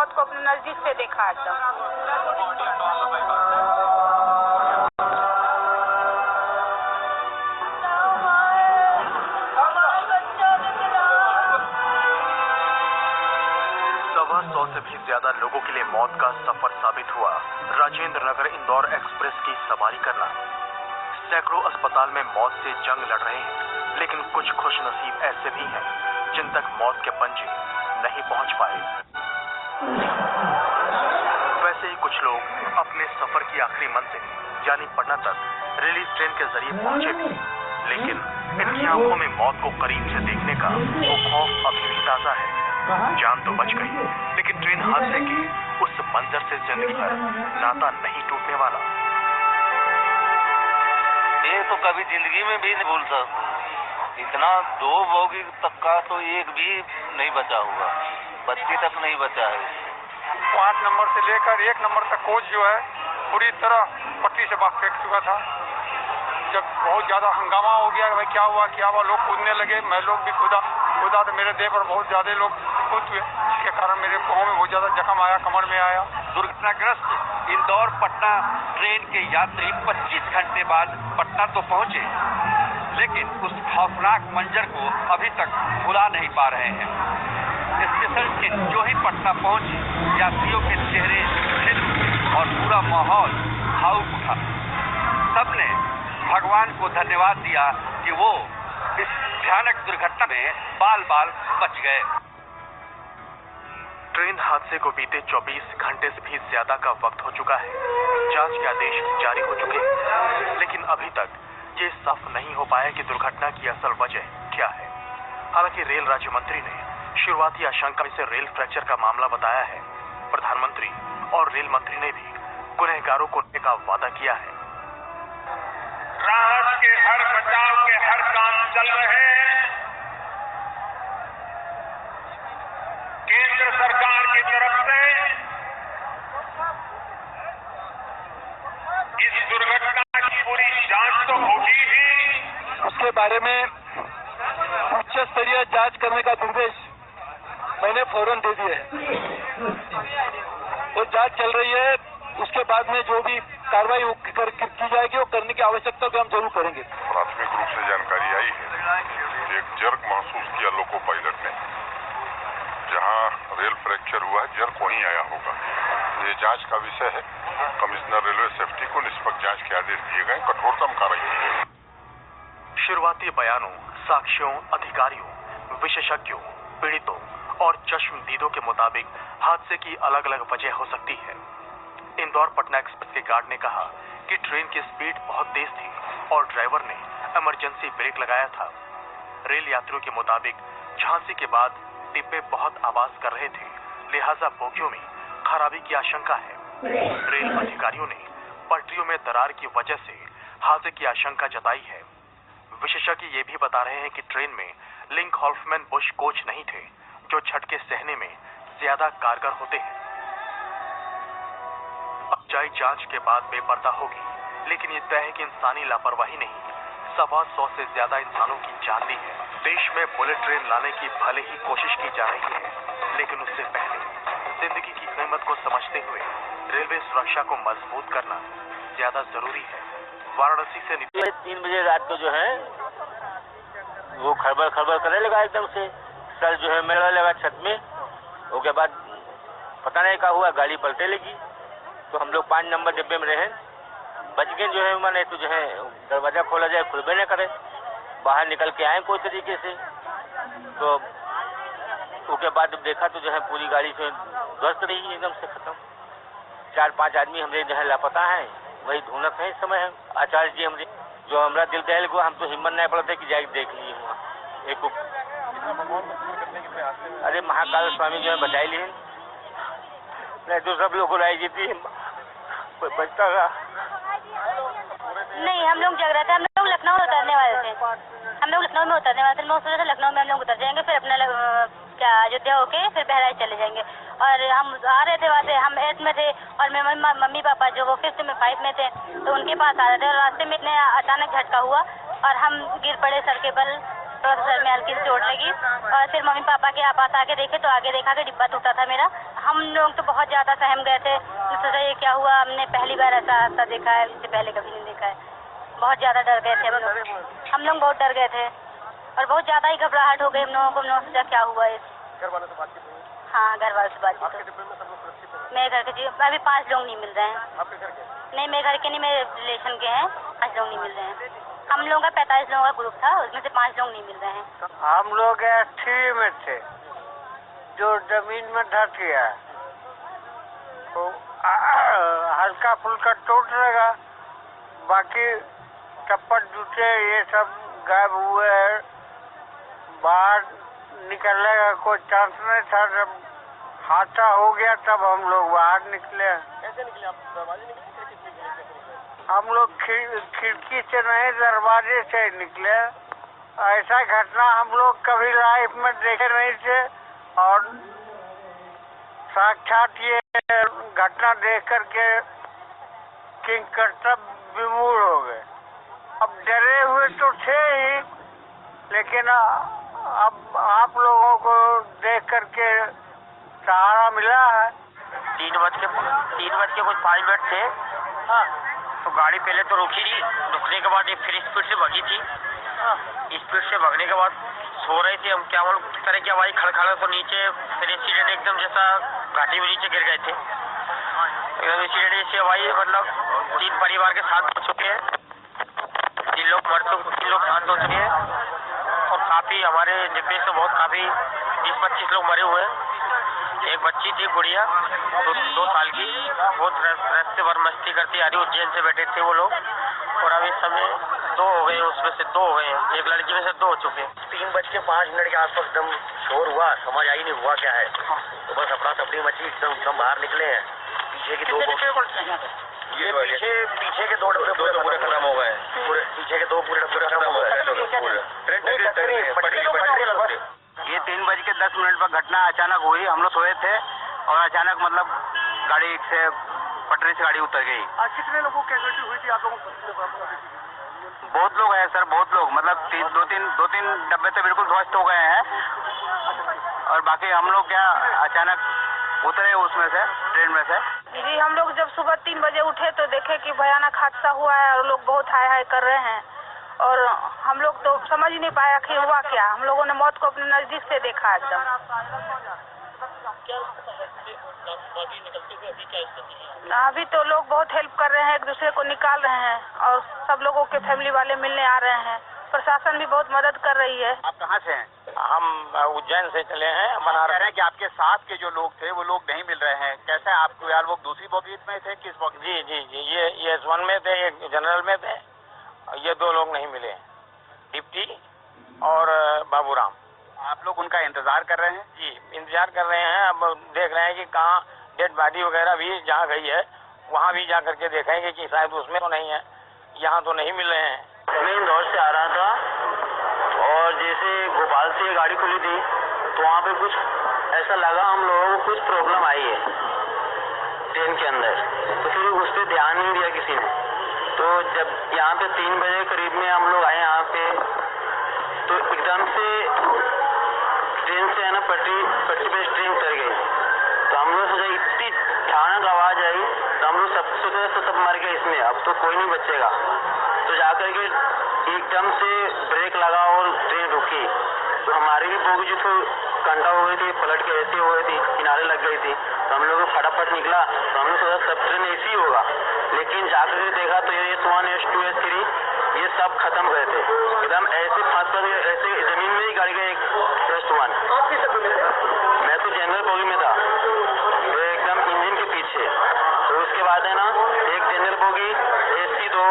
मौत को अपने नजदीक से देखा एकदम। से भी ज्यादा लोगों के लिए मौत का सफर साबित हुआ राजेंद्र नगर इंदौर एक्सप्रेस की सवारी करना। सैकड़ों अस्पताल में मौत से जंग लड़ रहे हैं, लेकिन कुछ खुशनसीब ऐसे भी हैं जिन तक मौत के पंजे नहीं पहुंच पाए। वैसे ही कुछ लोग अपने सफर की आखिरी मंजिल यानी पटना तक रिलीफ ट्रेन के जरिए पहुंचे भी, लेकिन इनकी आंखों में मौत को करीब से देखने का वो खौफ अभी भी ताजा है। जान तो बच गई, लेकिन ट्रेन हादसे के उस मंजर से जिंदगी भर नाता नहीं टूटने वाला। ये तो कभी जिंदगी में भी नहीं भूल सकता। इतना 2 बोगी तक का तो एक भी नहीं बचा होगा, बच्ची तक नहीं बचा है। 5 नंबर से लेकर 1 नंबर तक कोच जो है पूरी तरह पटरी से बाहर फेंक चुका था। जब बहुत ज्यादा हंगामा हो गया, भाई क्या हुआ, लोग कूदने लगे, मैं लोग भी कूदा तो मेरे देह पर बहुत ज्यादा लोग कूद हुए, जिसके कारण मेरे पाँव में बहुत ज्यादा जख्म आया, कमर में आया। दुर्घटनाग्रस्त इंदौर पटना ट्रेन के यात्री 25 घंटे बाद पटना तो पहुंचे, लेकिन उस खौफनाक मंजर को अभी तक भुला नहीं पा रहे हैं। स्टेशन के जो ही पटना पहुंचे, यात्रियों के चेहरे खिल और पूरा माहौल भावुक उठा। सबने भगवान को धन्यवाद दिया कि वो इस भयानक दुर्घटना में बाल बच गए। ट्रेन हादसे को बीते 24 घंटे से भी ज्यादा का वक्त हो चुका है। जांच के आदेश जारी हो चुके हैं, लेकिन अभी तक ये साफ नहीं हो पाया कि दुर्घटना की असल वजह क्या है। हालांकि रेल राज्य मंत्री ने शुरुआती आशंका से रेल फ्रैक्चर का मामला बताया है। प्रधानमंत्री और रेल मंत्री ने भी गुनहगारों को लेने का वादा किया है। राहत के हर बचाव के हर काम चल रहे हैं। केंद्र सरकार की तरफ से इस दुर्घटना की पूरी जांच तो होगी ही, उसके बारे में उच्च स्तरीय जांच करने का निर्देश मैंने फौरन दे दिया है। वो जांच चल रही है, उसके बाद में जो भी कार्रवाई की जाएगी वो करने की आवश्यकता को हम जरूर करेंगे। प्राथमिक रूप से जानकारी आई है कि एक जर्क महसूस किया लोको पायलट ने, जहां रेल फ्रैक्चर हुआ है जर्क वहीं आया होगा। ये जांच का विषय है। कमिश्नर रेलवे सेफ्टी को निष्पक्ष जांच के आदेश दिए गए, कठोरतम कार्रवाई की गई। शुरुआती बयानों, साक्ष्यों, अधिकारियों, विशेषज्ञों, पीड़ितों और चश्मदीदों के मुताबिक हादसे की अलग अलग वजह हो सकती है। इंदौर पटना एक्सप्रेस के गार्ड ने कहा कि ट्रेन की स्पीड बहुत तेज थी और ड्राइवर ने इमरजेंसी ब्रेक लगाया था। रेल यात्रियों के मुताबिक झांसी के बाद डिब्बे बहुत आवाज कर रहे थे, लिहाजा बोगियों में खराबी की आशंका है। रेल अधिकारियों ने पटरियों में दरार की वजह से हादसे की आशंका जताई है। विशेषज्ञ ये भी बता रहे हैं कि ट्रेन में लिंक हॉल्फमैन बुश कोच नहीं थे, जो झटके सहने में ज्यादा कारगर होते हैं। अब जांच के बाद बेपर्दा होगी, लेकिन ये तय है कि इंसानी लापरवाही नहीं, 125 से ज्यादा इंसानों की जान ली है। देश में बुलेट ट्रेन लाने की भले ही कोशिश की जा रही है, लेकिन उससे पहले जिंदगी की कीमत को समझते हुए रेलवे सुरक्षा को मजबूत करना ज्यादा जरूरी है। वाराणसी से 3 बजे रात को जो है वो खड़बड़ करने लगा, एकदम से सर जो है मेरा लगा छत में। उसके बाद पता नहीं क्या हुआ, गाड़ी पलटे लगी, तो हम लोग 5 नंबर डिब्बे में रहे। बच गए जो है, मैंने तो जो है दरवाजा खोला जाए खुलबे न करे, बाहर निकल के आए कोई तरीके से। तो उसके बाद जब देखा तो जो है पूरी गाड़ी से ध्वस्त रही, एकदम से खत्म। 4-5 आदमी हमरे जो है लापता हैं, वही ढूंढत है इस समय है। आचार्य जी हमरे जो हमारा दिल दहल को, हम तो हिम्मत नहीं पड़ा था कि जाके देख लिए वहाँ एक। अरे महाकाल स्वामी जो है बचाई लिए, नहीं तो सब लोग को राय जीती कोई बचता रहा नहीं। हम लोग जग रहे थे, हम लोग लखनऊ में उतरने वाले थे, मैं सोचा था लखनऊ में हम लोग उतर जाएंगे, फिर अपना क्या अयोध्या होके फिर बहराइच चले जाएंगे। और हम आ रहे थे वहाँ से, हम 8 में थे और मेरे मम्मी पापा जो वो 5th में 5 में थे, तो उनके पास आ रहे थे और रास्ते में इतने अचानक झटका हुआ और हम गिर पड़े सर के बल थोड़ा सा सर में हल्की सी चोट लगी और फिर मम्मी पापा के पास आके देखे तो आगे देखा कि डिब्बा टूटा था मेरा। हम लोग तो बहुत ज़्यादा सहम गए थे, सोचा ये क्या हुआ, हमने पहली बार ऐसा हादसा देखा है, इससे पहले कभी नहीं देखा है। बहुत ज़्यादा डर गए थे हम लोग बहुत डर गए थे और बहुत ज़्यादा ही घबराहट हो गई हम लोगों को। हम लोग सोचा क्या हुआ है। हाँ, घर वालों से बातचीत। मेरे घर के जी अभी 5 लोग नहीं मिल रहे हैं। नहीं, मेरे घर के नहीं, मेरे रिलेशन के हैं। 5 लोग नहीं मिल रहे हैं। हम लोगों का 45 लोगों का ग्रुप था, उसमें से 5 लोग नहीं मिल रहे हैं। हम लोग एसटी में थे जो जमीन में धस गया, तो हल्का फुल्का टूट रहेगा, बाकी चप्पल जूते ये सब गायब हुए हैं। बाहर निकलने का कोई चांस नहीं था। जब हादसा हो गया तब हम लोग बाहर निकले। कैसे निकले आप? दरवाजे निकले? हम लोग खिड़की से नहीं, दरवाजे से निकले। ऐसा घटना हम लोग कभी लाइफ में देखे नहीं थे और साक्षात ये घटना देख करके किंग कर्तव्य विमूढ़ हो गए। अब डरे हुए तो थे ही, लेकिन अब आप लोगों को देख करके सहारा मिला है। 3 बज के कुछ 5 मिनट थे। हाँ, तो गाड़ी पहले तो रुकी नहीं, रुकने के बाद फिर स्पीड से भगी थी। स्पीड से भगने के बाद सो रहे थे हम, क्या मालूम किस तरह की आवाज खड़खड़ा, तो नीचे फिर एक्सीडेंट एकदम जैसा घाटी में नीचे गिर गए थे। एकदम एक्सीडेंट ऐसी आवाज, मतलब 3 परिवार के साथ हो चुके हैं, 3 लोग मर चुके, 3 लोग शांत हो चुके हैं और काफी हमारे डिब्बे से बहुत काफी 20-25 लोग मरे हुए हैं। एक बच्ची थी गुड़िया 2 साल की, बहुत रास्ते भर मस्ती करती आ रही, उज्जैन से बैठे थे वो लोग और अब इस समय 2 हो गए, उसमें से 2 हो गए, एक लड़की में से 2 हो चुके। 3:05 के आसपास एकदम शोर हुआ, समझ आई नहीं हुआ क्या है, तो बस अपना तफरी मची, एकदम बाहर निकले हैं। पीछे के 2 ये पीछे के 2 डब्बे पूरे खत्म हो गए, पीछे के 2 पूरे डब्बे खत्म हो गए। ये 3:10 पर घटना अचानक हुई। हम लोग सोए थे और अचानक मतलब गाड़ी से पटरी से गाड़ी उतर गई। कितने लोगों की कैजुअल्टी हुई थी आप लोगों को? बहुत लोग हैं सर, बहुत लोग, मतलब 2-3 डब्बे तो बिल्कुल ध्वस्त हो गए हैं और बाकी हम लोग क्या अचानक उतरे उसमें से, ट्रेन में से। जी, हम लोग जब सुबह 3 बजे उठे तो देखे कि भयानक हादसा हुआ है और लोग बहुत हाय हाय कर रहे हैं और हम लोग तो समझ ही नहीं पाया कि हुआ क्या। हम लोगों ने मौत को अपने नजदीक से देखा एकदम। अभी तो लोग बहुत हेल्प कर रहे हैं, एक दूसरे को निकाल रहे हैं और सब लोगों के फैमिली वाले मिलने आ रहे हैं। प्रशासन भी बहुत मदद कर रही है। आप कहाँ से हैं? हम उज्जैन से चले हैं। कह रहे हैं कि आपके साथ के जो लोग थे वो लोग नहीं मिल रहे हैं, कैसे आपको यार? वो दूसरी बोगी में थे, किस बोगी? जी, ये S1 में थे, एक जनरल में थे, ये 2 लोग नहीं मिले, डिप्टी और बाबूराम। आप लोग उनका इंतजार कर रहे हैं? जी, इंतजार कर रहे हैं। अब देख रहे हैं कि कहाँ डेड बॉडी वगैरह भी जहाँ गई है वहाँ भी जा करके देखेंगे कि शायद उसमें तो नहीं है, यहाँ तो नहीं मिल रहे हैं। मैं इंदौर से आ रहा था और जैसे भोपाल से गाड़ी खुली थी तो वहाँ पे कुछ ऐसा लगा हम लोगों को कुछ प्रॉब्लम आई है ट्रेन के अंदर, तो फिर उस पर ध्यान नहीं दिया किसी ने। तो जब यहाँ पे 3 बजे करीब में हम लोग आए यहाँ पे, तो एकदम से ट्रेन से है ना पटरी पे ट्रेन उतर गई। तो हम लोग सोचा इतनी भयानक आवाज आई तो हम लोग सब मर गए इसमें, अब तो कोई नहीं बचेगा। तो जाकर के एकदम से ब्रेक लगा और ट्रेन रुकी, तो हमारी भी बोगी जो कंटा हो गई थी, पलट के ऐसी हो गई थी, किनारे लग गई थी। तो हम लोग फटाफट निकला, तो हम लोग सोचा सब ट्रेन ऐसी ही होगा, लेकिन जाकर के देखा तो ये S1, S2, S3 ये सब खत्म गए थे, एकदम ऐसे फंस कर ऐसे जमीन में ही गाड़ी गई। S1 मैं तो जनरल बोगी में था, तो एकदम इंजन के पीछे। तो उसके बाद है ना एक जनरल बोगी, AC2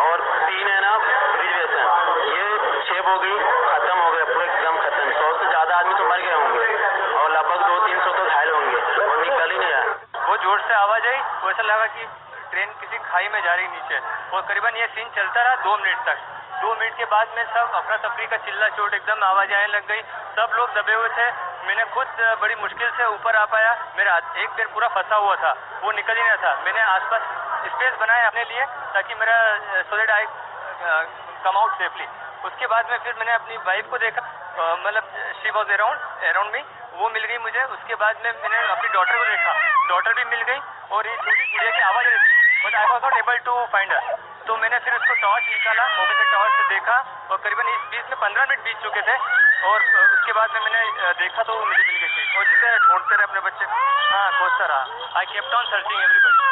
और 3 है ना रिजर्वेशन, ये 6 बोगी खत्म हो गए, पूरे एकदम खत्म। 100 से ज्यादा आदमी तो मर गए होंगे और लगभग 200-300 तो घायल होंगे और निकल ही नहीं रहा। बहुत जोर से आवाज आई, तो ऐसा लगा कि ट्रेन किसी खाई में जा रही नीचे, और करीबन ये सीन चलता रहा 2 मिनट तक। 2 मिनट के बाद में सब अपना तफरी का चिल्ला चोट, एकदम आवाज आने लग गई, सब लोग दबे हुए थे। मैंने खुद बड़ी मुश्किल से ऊपर आ पाया, मेरा एक पैर पूरा फंसा हुआ था, वो निकल ही नहीं था। मैंने आसपास स्पेस बनाया अपने लिए ताकि मेरा so that I come out safely. उसके बाद में फिर मैंने अपनी वाइफ को देखा, मतलब शी वॉज अराउंड मी, वो मिल गई मुझे। उसके बाद में मैंने अपनी डॉटर को देखा, डॉटर भी मिल गई और ये छोटी गुड़िया की आवाज़ आ रही थी, but I was not able to find her. तो मैंने फिर उसको टॉर्च निकाला, मोबाइल से टॉर्च से देखा और करीबन इस बीच में 15 मिनट बीत चुके थे और उसके बाद में मैंने देखा तो मुझे मिल गई और जिसे ढूंढते रहे अपने बच्चे। हाँ, खोजता रहा। I kept on searching everybody.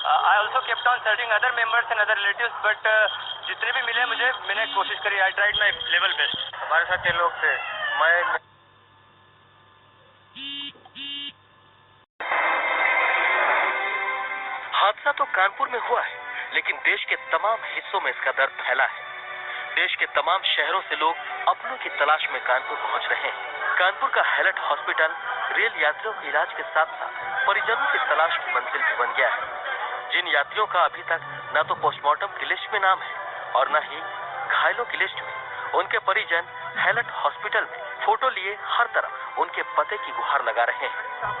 I also kept on searching other members and other relatives, but जितने भी मिले मुझे, मैंने कोशिश करी। I tried my level best. हमारे साथ ये लोग थे। मैं हादसा तो कानपुर में हुआ है, लेकिन देश के तमाम हिस्सों में इसका दर्द फैला है। देश के तमाम शहरों से लोग अपनों की तलाश में कानपुर पहुंच रहे हैं। कानपुर का हैलट हॉस्पिटल रेल यात्रियों के इलाज के साथ साथ परिजनों की तलाश की मंजिल भी बन गया है। जिन यात्रियों का अभी तक न तो पोस्टमार्टम की लिस्ट में नाम है और न ही घायलों की लिस्ट में, उनके परिजन हैलट हॉस्पिटल में फोटो लिए हर तरफ उनके पते की गुहार लगा रहे हैं।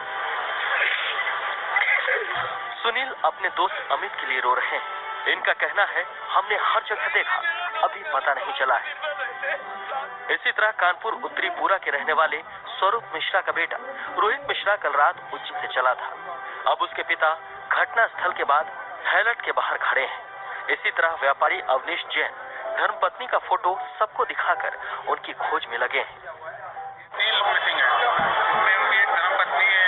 सुनील अपने दोस्त अमित के लिए रो रहे हैं। इनका कहना है, हमने हर जगह देखा, अभी पता नहीं चला है। इसी तरह कानपुर उत्तरी पुरा के रहने वाले स्वरूप मिश्रा का बेटा रोहित मिश्रा कल रात उज्जैन से चला था। अब उसके पिता घटना स्थल के बाद हैलट के बाहर खड़े हैं। इसी तरह व्यापारी अवनीश जैन धर्मपत्नी का फोटो सबको दिखाकर उनकी खोज में लगे हैं। 3 लोग मिसिंग है, जिसमें उनकी एक धर्मपत्नी है,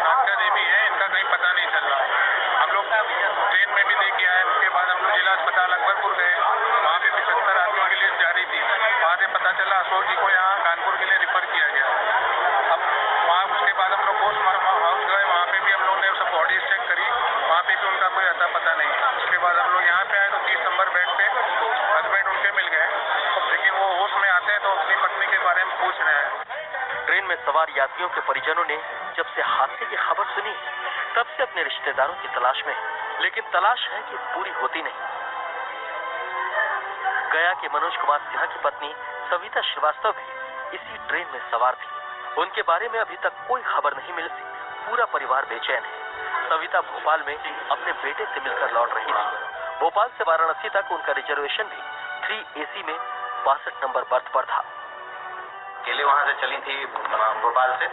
डॉक्टर देवी है, इनका कहीं पता नहीं चल रहा। हम लोग ट्रेन में भी देख आए। उसके बाद हम लोग जिला अस्पताल अकबरपुर गए, वहाँ पे 75 आदमियों की लिस्ट जारी थी। वहाँ से पता चला अशोक जी को यहाँ कानपुर के लिए रिफर किया गया। अब वहाँ उसके बाद हम लोग पोस्टमार्टम हाउस गए, वहाँ पे भी हम लोग ने सब बॉडीज चेक करी, वहाँ पे भी उनका कोई अता पता नहीं है। उसके बाद हम लोग यहाँ पे आए तो 30 नंबर बेड पे हस्बैंड उनके मिल गए, लेकिन वो होश में आते हैं तो अपनी पत्नी के बारे में पूछ रहे हैं। ट्रेन में सवार यात्रियों के परिजनों ने जब से हादसे की खबर सुनी, तब से अपने रिश्तेदारों की तलाश में है, लेकिन तलाश है कि पूरी होती नहीं। गया के मनोज कुमार सिन्हा की पत्नी सविता श्रीवास्तव भी इसी ट्रेन में सवार थी। उनके बारे में अभी तक कोई खबर नहीं मिलती, पूरा परिवार बेचैन है। सविता भोपाल में अपने बेटे से मिलकर लौट रही थी। भोपाल से वाराणसी तक उनका रिजर्वेशन भी 3AC में 62 नंबर बर्थ पर था। अकेले वहाँ से चली थी भोपाल से।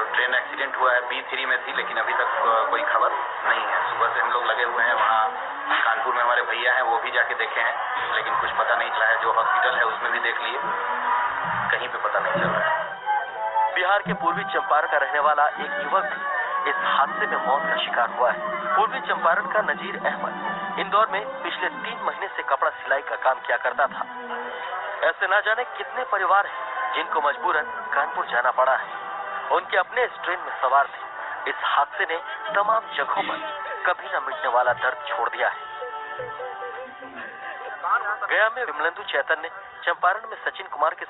ट्रेन एक्सीडेंट हुआ है, B3 में थी, लेकिन अभी तक कोई खबर नहीं है। सुबह से हम लोग लगे हुए हैं, वहाँ कानपुर में हमारे भैया हैं, वो भी जाके देखे हैं, लेकिन कुछ पता नहीं चला है। जो हॉस्पिटल है उसमें भी देख लिए, कहीं पे पता नहीं चल रहा है। बिहार के पूर्वी चंपारण का रहने वाला एक युवक भी इस हादसे में मौत का शिकार हुआ है। पूर्वी चंपारण का नजीर अहमद इंदौर में पिछले 3 महीने से कपड़ा सिलाई का काम किया करता था। ऐसे ना जाने कितने परिवार हैं जिनको मजबूरन कानपुर जाना पड़ा है। उनके अपने इस ट्रेन में सवार थे। इस हादसे ने तमाम जगहों पर कभी न मिटने वाला दर्द छोड़ दिया है। गया में विमलेंदु चैतन्य, चंपारण में सचिन कुमार के